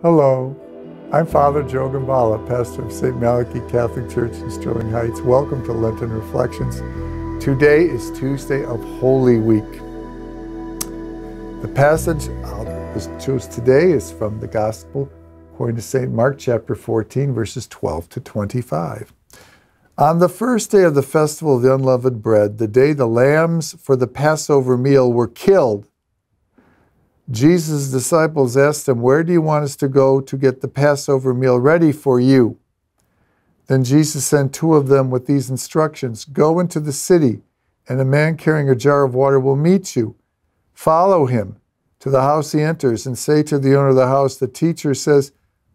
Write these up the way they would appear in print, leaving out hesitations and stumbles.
Hello, I'm Father Joe Gambala, pastor of St. Malachy Catholic Church in Sterling Heights. Welcome to Lenten Reflections. Today is Tuesday of Holy Week. The passage I'll choose today is from the Gospel according to St. Mark chapter 14, verses 12 to 25. On the first day of the festival of the unleavened bread, the day the lambs for the Passover meal were killed, Jesus' disciples asked him, "Where do you want us to go to get the Passover meal ready for you?" Then Jesus sent two of them with these instructions: "Go into the city, and a man carrying a jar of water will meet you. Follow him to the house he enters, and say to the owner of the house, 'The teacher says,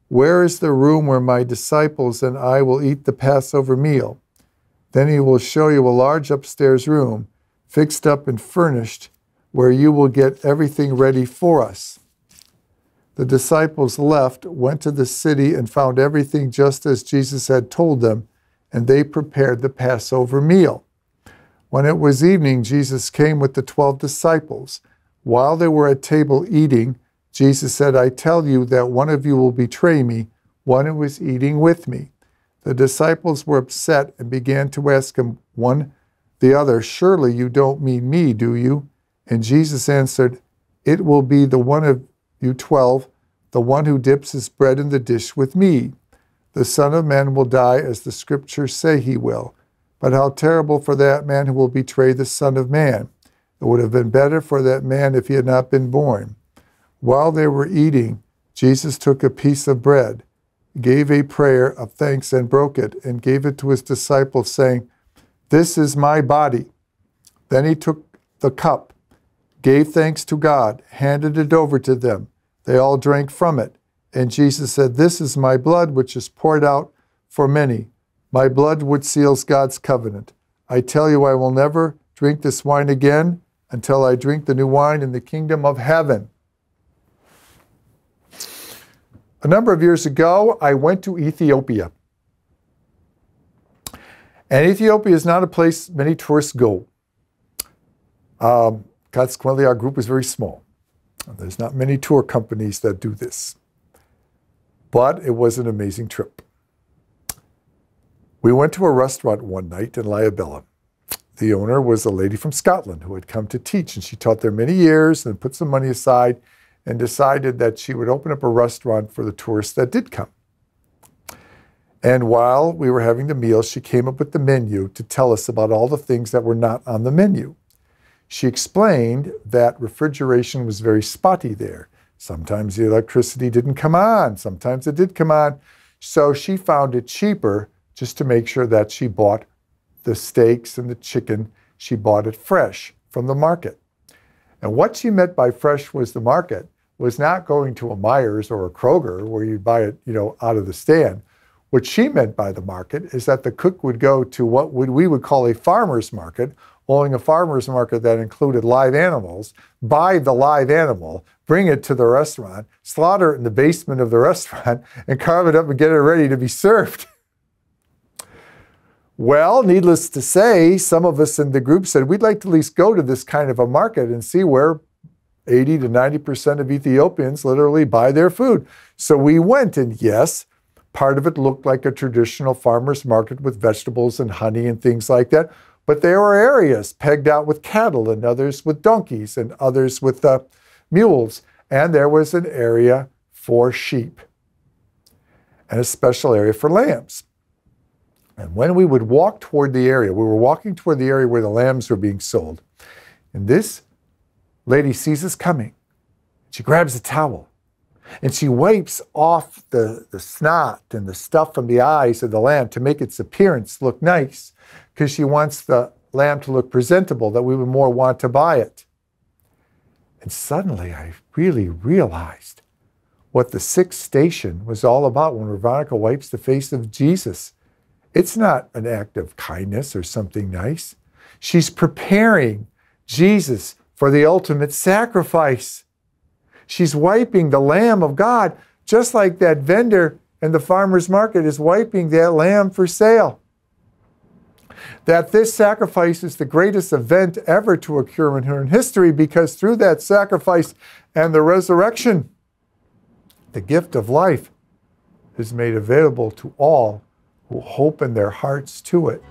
where is the room where my disciples and I will eat the Passover meal?' Then he will show you a large upstairs room, fixed up and furnished, where you will get everything ready for us." The disciples left, went to the city, and found everything just as Jesus had told them, and they prepared the Passover meal. When it was evening, Jesus came with the 12 disciples. While they were at table eating, Jesus said, "I tell you that one of you will betray me, one who is eating with me." The disciples were upset and began to ask him one the other, "Surely you don't mean me, do you?" And Jesus answered, "It will be the one of you 12, the one who dips his bread in the dish with me. The Son of Man will die as the Scriptures say he will. But how terrible for that man who will betray the Son of Man. It would have been better for that man if he had not been born." While they were eating, Jesus took a piece of bread, gave a prayer of thanks and broke it, and gave it to his disciples, saying, "This is my body." Then he took the cup, gave thanks to God, handed it over to them. They all drank from it. And Jesus said, "This is my blood, which is poured out for many, my blood which seals God's covenant. I tell you, I will never drink this wine again until I drink the new wine in the kingdom of heaven." A number of years ago, I went to Ethiopia. And Ethiopia is not a place many tourists go. Consequently, our group is very small. There's not many tour companies that do this. But it was an amazing trip. We went to a restaurant one night in Liabella. The owner was a lady from Scotland who had come to teach, and she taught there many years and put some money aside and decided that she would open up a restaurant for the tourists that did come. And while we were having the meal, she came up with the menu to tell us about all the things that were not on the menu. She explained that refrigeration was very spotty there. Sometimes the electricity didn't come on, sometimes it did come on. So she found it cheaper just to make sure that she bought the steaks and the chicken, she bought it fresh from the market. And what she meant by fresh was the market was not going to a Myers or a Kroger where you buy it, out of the stand. What she meant by the market is that the cook would go to what we would call a farmer's market, owning a farmer's market that included live animals, buy the live animal, bring it to the restaurant, slaughter it in the basement of the restaurant, and carve it up and get it ready to be served. Well, needless to say, some of us in the group said we'd like to at least go to this kind of a market and see where 80 to 90% of Ethiopians literally buy their food. So we went, and yes, part of it looked like a traditional farmer's market with vegetables and honey and things like that. But there were areas pegged out with cattle and others with donkeys and others with mules. And there was an area for sheep and a special area for lambs. And when we would walk toward the area, we were walking toward the area where the lambs were being sold. And this lady sees us coming. She grabs a towel and she wipes off the snot and the stuff from the eyes of the lamb to make its appearance look nice, because she wants the lamb to look presentable, that we would more want to buy it. And suddenly I really realized what the sixth station was all about when Veronica wipes the face of Jesus. It's not an act of kindness or something nice. She's preparing Jesus for the ultimate sacrifice. She's wiping the Lamb of God, just like that vendor in the farmer's market is wiping that lamb for sale. That this sacrifice is the greatest event ever to occur in human history, because through that sacrifice and the resurrection, The gift of life is made available to all who hope in their hearts to it.